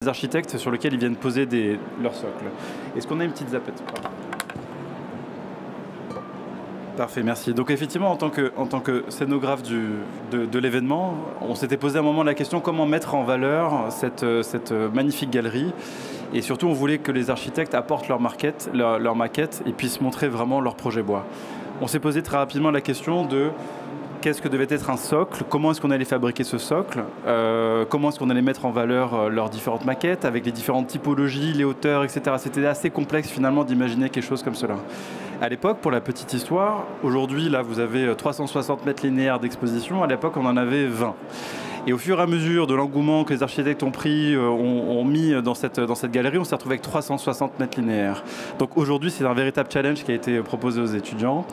des architectes sur lesquels ils viennent poser leurs socles. Est-ce qu'on a une petite zapette? Parfait, merci. Donc effectivement, en tant que scénographe de l'événement, on s'était posé à un moment la question comment mettre en valeur cette magnifique galerie. Et surtout, on voulait que les architectes apportent leur maquette et puissent montrer vraiment leur projet bois. On s'est posé très rapidement la question de qu'est-ce que devait être un socle, comment est-ce qu'on allait fabriquer ce socle, comment est-ce qu'on allait mettre en valeur leurs différentes maquettes avec les différentes typologies, les hauteurs, etc. C'était assez complexe finalement d'imaginer quelque chose comme cela. À l'époque, pour la petite histoire, aujourd'hui, là, vous avez 360 mètres linéaires d'exposition. À l'époque, on en avait 20. Et au fur et à mesure de l'engouement que les architectes ont pris, ont mis dans cette galerie, on s'est retrouvé avec 360 mètres linéaires. Donc aujourd'hui, c'est un véritable challenge qui a été proposé aux étudiants.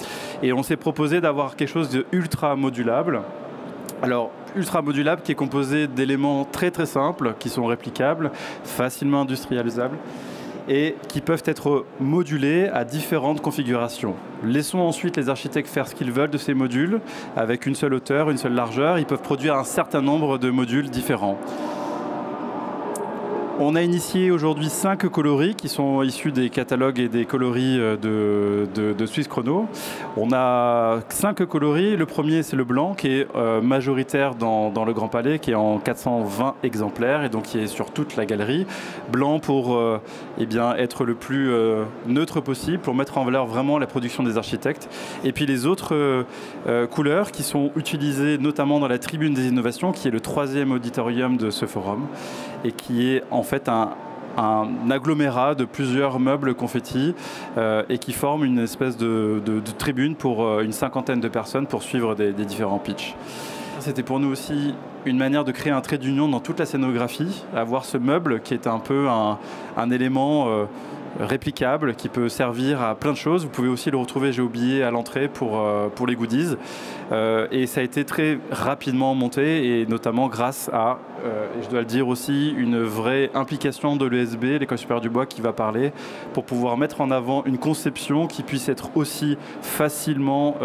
Et on s'est proposé d'avoir quelque chose de ultra modulable. Alors, ultra modulable qui est composé d'éléments très très simples, qui sont réplicables, facilement industrialisables, et qui peuvent être modulés à différentes configurations. Laissons ensuite les architectes faire ce qu'ils veulent de ces modules, avec une seule hauteur, une seule largeur. Ils peuvent produire un certain nombre de modules différents. On a initié aujourd'hui 5 coloris qui sont issus des catalogues et des coloris de Suisse Chrono. On a 5 coloris. Le premier, c'est le blanc, qui est majoritaire dans le Grand Palais, qui est en 420 exemplaires et donc qui est sur toute la galerie. Blanc pour eh bien, être le plus neutre possible, pour mettre en valeur vraiment la production des architectes. Et puis les autres couleurs qui sont utilisées notamment dans la tribune des innovations, qui est le 3e auditorium de ce forum, et qui est en fait un agglomérat de plusieurs meubles confettis et qui forme une espèce de tribune pour une cinquantaine de personnes pour suivre des différents pitchs. C'était pour nous aussi une manière de créer un trait d'union dans toute la scénographie, avoir ce meuble qui est un peu un élément réplicable qui peut servir à plein de choses. Vous pouvez aussi le retrouver, j'ai oublié, à l'entrée pour les goodies. Et ça a été très rapidement monté, et notamment grâce à, et je dois le dire aussi, une vraie implication de l'ESB, l'École supérieure du bois, qui va parler, pour pouvoir mettre en avant une conception qui puisse être aussi facilement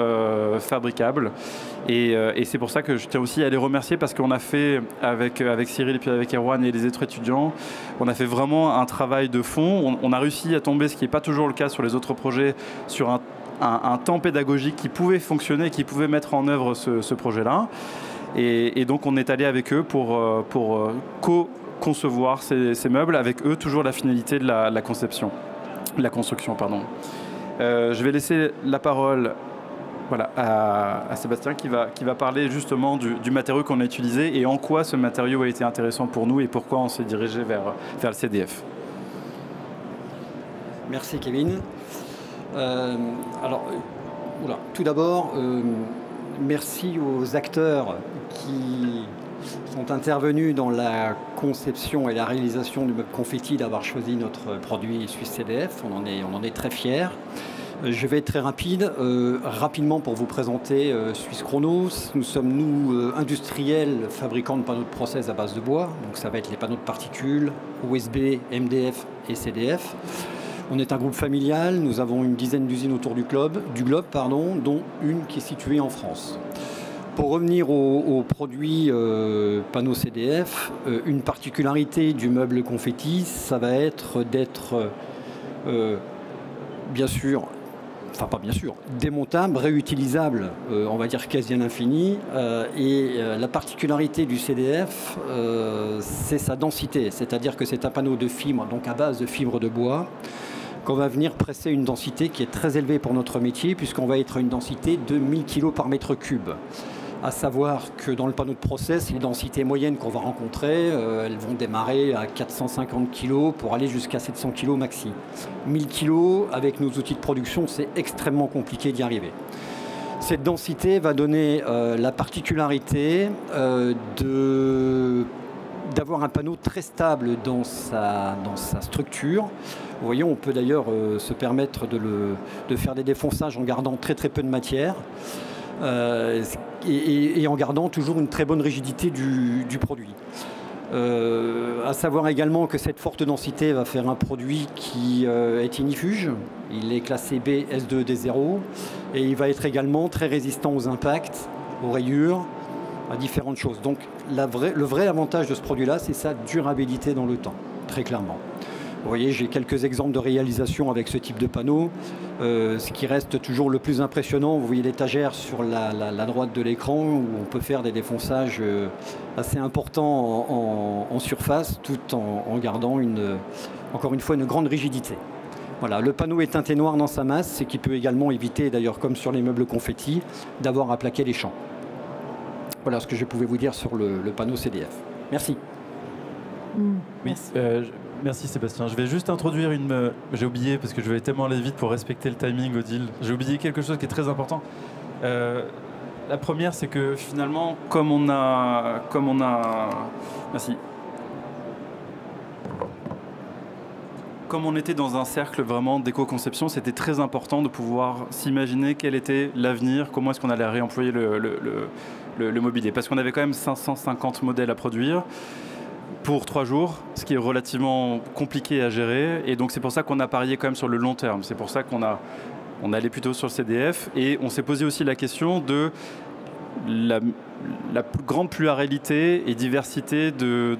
fabricable. Et c'est pour ça que je tiens aussi à les remercier, parce qu'on a fait, avec Cyril et puis avec Erwan et les autres étudiants, on a fait vraiment un travail de fond. On a réussi à tomber, ce qui n'est pas toujours le cas sur les autres projets, sur un temps pédagogique qui pouvait fonctionner, qui pouvait mettre en œuvre ce projet-là. Et donc on est allé avec eux pour co-concevoir ces meubles, avec eux toujours la finalité de la construction. Je vais laisser la parole à Sébastien qui va parler justement du matériau qu'on a utilisé et en quoi ce matériau a été intéressant pour nous et pourquoi on s'est dirigé vers le CDF. Merci Kevin. Tout d'abord, merci aux acteurs qui sont intervenus dans la conception et la réalisation du meuble confetti d'avoir choisi notre produit Suisse CDF. On en est très fiers. Je vais être très rapide. Rapidement pour vous présenter Suisse Chrono. Nous sommes, industriels, fabricants de panneaux de process à base de bois. Donc ça va être les panneaux de particules, OSB, MDF et CDF. On est un groupe familial, nous avons une dizaine d'usines autour du globe, dont une qui est située en France. Pour revenir aux produits panneaux CDF, une particularité du meuble confetti, ça va être d'être, démontable, réutilisable, on va dire quasi à l'infini. La particularité du CDF, c'est sa densité, c'est-à-dire que c'est un panneau de fibre, donc à base de fibres de bois, qu'on va venir presser une densité qui est très élevée pour notre métier, puisqu'on va être à une densité de 1000 kg par mètre cube. À savoir que dans le panneau de process, les densités moyennes qu'on va rencontrer, elles vont démarrer à 450 kg pour aller jusqu'à 700 kg maxi. 1000 kg, avec nos outils de production, c'est extrêmement compliqué d'y arriver. Cette densité va donner la particularité d'avoir un panneau très stable dans sa structure. Vous voyez, on peut d'ailleurs se permettre de faire des défonçages en gardant très peu de matière et en gardant toujours une très bonne rigidité du produit. À savoir également que cette forte densité va faire un produit qui est ignifuge. Il est classé B S2D0 et il va être également très résistant aux impacts, aux rayures, à différentes choses. Donc le vrai avantage de ce produit-là, c'est sa durabilité dans le temps. très clairement. Vous voyez, j'ai quelques exemples de réalisation avec ce type de panneau. Ce qui reste toujours le plus impressionnant, vous voyez l'étagère sur la droite de l'écran où on peut faire des défonçages assez importants en surface tout en gardant encore une fois une grande rigidité. Voilà, le panneau est teinté noir dans sa masse, ce qui peut également éviter, d'ailleurs comme sur les meubles confetti, d'avoir à plaquer les champs. Voilà ce que je pouvais vous dire sur le panneau CDF. Merci. Oui, merci Sébastien. Je vais juste introduire j'ai oublié, parce que je vais tellement aller vite pour respecter le timing, Odile. J'ai oublié quelque chose qui est très important. La première, c'est que finalement, comme on a... Merci. Comme on était dans un cercle vraiment d'éco-conception, c'était très important de pouvoir s'imaginer quel était l'avenir, comment est-ce qu'on allait réemployer le mobilier. Parce qu'on avait quand même 550 modèles à produire pour 3 jours, ce qui est relativement compliqué à gérer. Et donc c'est pour ça qu'on a parié quand même sur le long terme. C'est pour ça qu'on allait plutôt sur le CDF. Et on s'est posé aussi la question de la grande pluralité et diversité de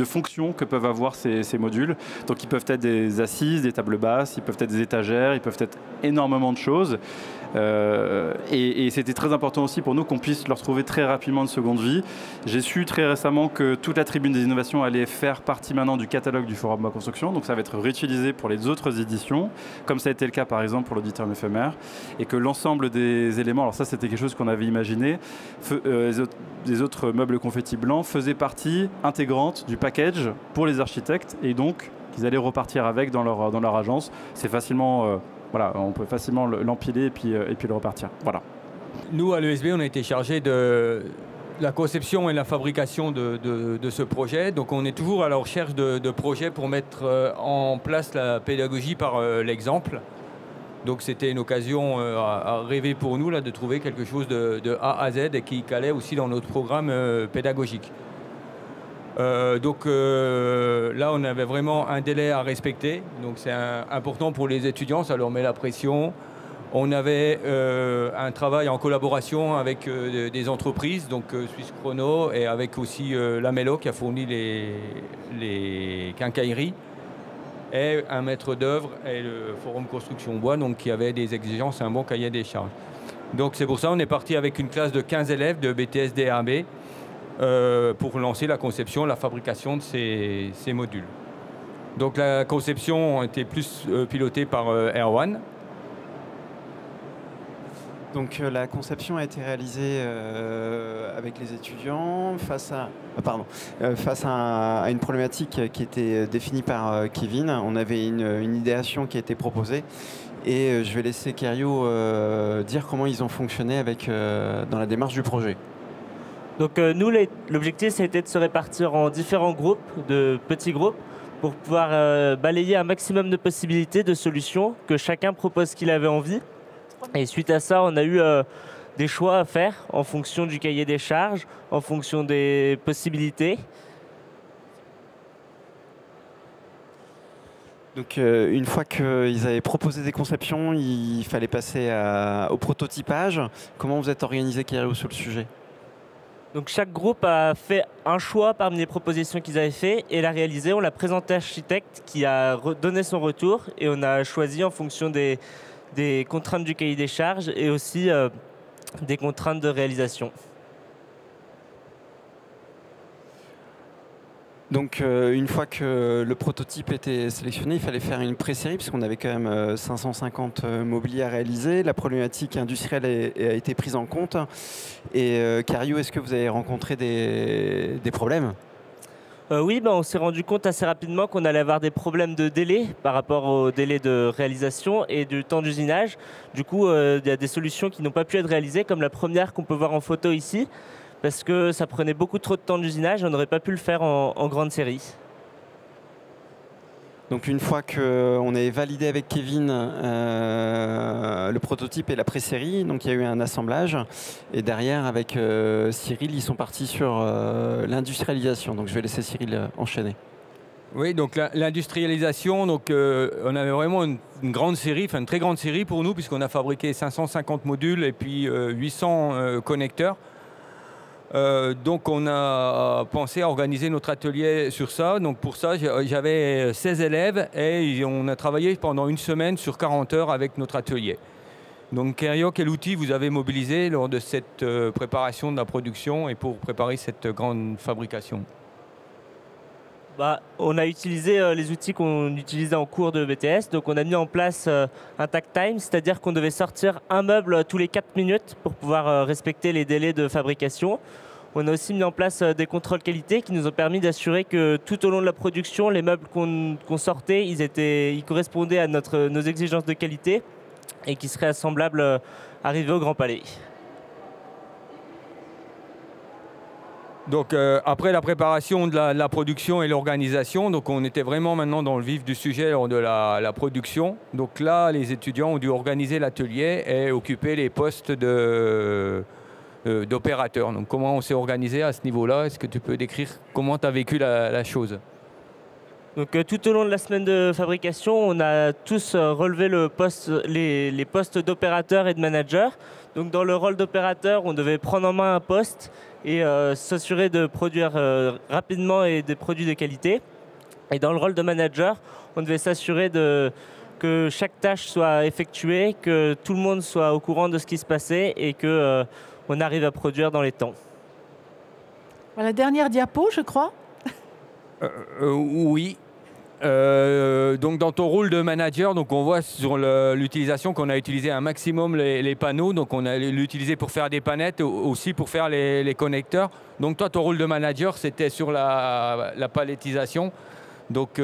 fonctions que peuvent avoir ces modules. Donc ils peuvent être des assises, des tables basses, ils peuvent être des étagères, ils peuvent être énormément de choses. Et c'était très important aussi pour nous qu'on puisse leur trouver très rapidement une seconde vie. J'ai su très récemment que toute la tribune des innovations allait faire partie maintenant du catalogue du Forum Bois Construction, donc ça va être réutilisé pour les autres éditions, comme ça a été le cas par exemple pour l'auditorium éphémère, et que l'ensemble des éléments, alors ça c'était quelque chose qu'on avait imaginé, les autres meubles confetti blancs faisaient partie intégrante du package pour les architectes, et donc qu'ils allaient repartir avec dans leur agence. C'est facilement... voilà, on peut facilement l'empiler et puis le repartir. Voilà. Nous, à l'ESB, on a été chargés de la conception et la fabrication de ce projet. Donc, on est toujours à la recherche de projets pour mettre en place la pédagogie par l'exemple. Donc, c'était une occasion à rêver pour nous là, de trouver quelque chose de A à Z et qui calait aussi dans notre programme pédagogique. Donc là, on avait vraiment un délai à respecter. Donc c'est important pour les étudiants, ça leur met la pression. On avait un travail en collaboration avec des entreprises, donc Suisse Chrono, et avec aussi Lamello qui a fourni les quincailleries, et un maître d'œuvre et le Forum Construction Bois, donc qui avait des exigences, un bon cahier des charges. Donc c'est pour ça qu'on est parti avec une classe de 15 élèves de BTS DAB. Pour lancer la conception, la fabrication de ces modules. Donc la conception a été plus pilotée par Erwan. Donc la conception a été réalisée avec les étudiants face à une problématique qui était définie par Kevin. On avait une idéation qui a été proposée et je vais laisser Kerio dire comment ils ont fonctionné dans la démarche du projet. Donc nous, l'objectif, c'était de se répartir en différents groupes, de petits groupes, pour pouvoir balayer un maximum de possibilités, de solutions, que chacun propose ce qu'il avait envie. Et suite à ça, on a eu des choix à faire en fonction du cahier des charges, en fonction des possibilités. Donc une fois qu'ils avaient proposé des conceptions, il fallait passer au prototypage. Comment vous êtes organisé, Kerio, sur le sujet ? Donc chaque groupe a fait un choix parmi les propositions qu'ils avaient fait et l'a réalisé. On l'a présenté à l'architecte qui a donné son retour et on a choisi en fonction des contraintes du cahier des charges et aussi des contraintes de réalisation. Donc une fois que le prototype était sélectionné, il fallait faire une pré-série puisqu'on avait quand même 550 mobiliers à réaliser. La problématique industrielle a été prise en compte. Et Kerio, est-ce que vous avez rencontré des problèmes ? Oui, on s'est rendu compte assez rapidement qu'on allait avoir des problèmes de délai par rapport au délai de réalisation et du temps d'usinage. Du coup, il y a des solutions qui n'ont pas pu être réalisées, comme la première qu'on peut voir en photo ici, parce que ça prenait beaucoup trop de temps d'usinage, on n'aurait pas pu le faire en grande série. Donc une fois qu'on avait validé avec Kevin le prototype et la pré-série, donc il y a eu un assemblage. Et derrière, avec Cyril, ils sont partis sur l'industrialisation. Donc je vais laisser Cyril enchaîner. Oui, donc l'industrialisation, donc on avait vraiment une grande série, enfin une très grande série pour nous, puisqu'on a fabriqué 550 modules et puis 800 connecteurs. Donc on a pensé à organiser notre atelier sur ça. Donc pour ça, j'avais 16 élèves et on a travaillé pendant une semaine sur 40 heures avec notre atelier. Donc Kerio, quel outil vous avez mobilisé lors de cette préparation de la production et pour préparer cette grande fabrication? On a utilisé les outils qu'on utilisait en cours de BTS. Donc on a mis en place un takt time, c'est-à-dire qu'on devait sortir un meuble tous les 4 minutes pour pouvoir respecter les délais de fabrication. On a aussi mis en place des contrôles qualité qui nous ont permis d'assurer que tout au long de la production, les meubles qu'on sortait, ils correspondaient à nos exigences de qualité et qui seraient assemblables arrivés au Grand Palais. Donc après la préparation de la production et l'organisation, donc on était vraiment maintenant dans le vif du sujet lors de la production. Donc là, les étudiants ont dû organiser l'atelier et occuper les postes d'opérateurs. Donc comment on s'est organisé à ce niveau-là? Est-ce que tu peux décrire comment tu as vécu la chose? Donc tout au long de la semaine de fabrication, on a tous relevé les postes d'opérateurs et de managers. Donc dans le rôle d'opérateur, on devait prendre en main un poste et s'assurer de produire rapidement et des produits de qualité. Et dans le rôle de manager, on devait s'assurer que chaque tâche soit effectuée, que tout le monde soit au courant de ce qui se passait et qu'on arrive à produire dans les temps. La dernière diapo, je crois. Oui. Donc dans ton rôle de manager, donc on voit sur l'utilisation qu'on a utilisé un maximum les panneaux, donc on a l'utilisé pour faire des panettes, aussi pour faire les connecteurs. Donc toi, ton rôle de manager, c'était sur la palettisation. Donc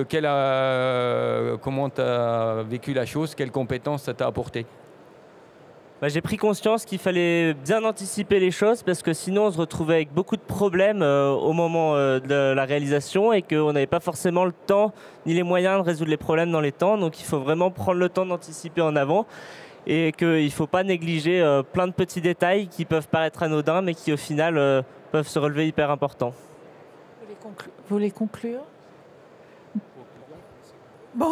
comment tu as vécu la chose, quelles compétences ça t'a apporté? J'ai pris conscience qu'il fallait bien anticiper les choses parce que sinon on se retrouvait avec beaucoup de problèmes au moment de la réalisation et qu'on n'avait pas forcément le temps ni les moyens de résoudre les problèmes dans les temps. Donc il faut vraiment prendre le temps d'anticiper en avant et qu'il ne faut pas négliger plein de petits détails qui peuvent paraître anodins mais qui au final peuvent se relever hyper importants. Vous voulez conclure? Bon.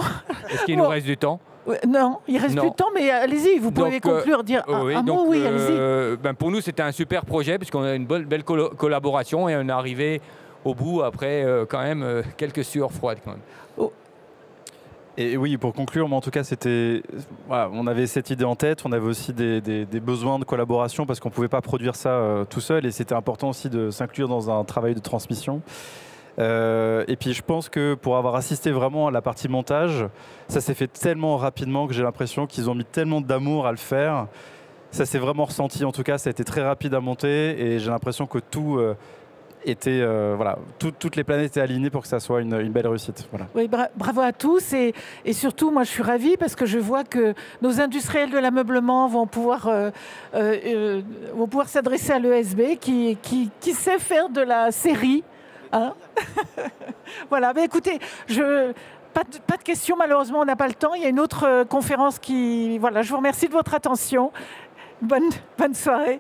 Est-ce qu'il nous reste du temps? Non, il reste plus de temps, mais allez-y, vous pouvez conclure, dire un mot, oui, allez-y. Pour nous, c'était un super projet, puisqu'on a une belle collaboration et on est arrivé au bout après quand même quelques sueurs froides. Quand même. Oh. Et oui, pour conclure, moi, en tout cas, on avait cette idée en tête, on avait aussi des besoins de collaboration parce qu'on ne pouvait pas produire ça tout seul et c'était important aussi de s'inclure dans un travail de transmission. Et puis je pense que pour avoir assisté vraiment à la partie montage, ça s'est fait tellement rapidement que j'ai l'impression qu'ils ont mis tellement d'amour à le faire. Ça s'est vraiment ressenti, en tout cas, ça a été très rapide à monter et j'ai l'impression que tout était, toutes les planètes étaient alignées pour que ça soit une belle réussite. Voilà. Oui, bravo à tous et surtout, moi je suis ravie parce que je vois que nos industriels de l'ameublement vont pouvoir s'adresser à l'ESB qui sait faire de la série. Hein. Voilà, mais écoutez, pas de questions, malheureusement, on n'a pas le temps. Il y a une autre conférence qui... Voilà, je vous remercie de votre attention. Bonne soirée.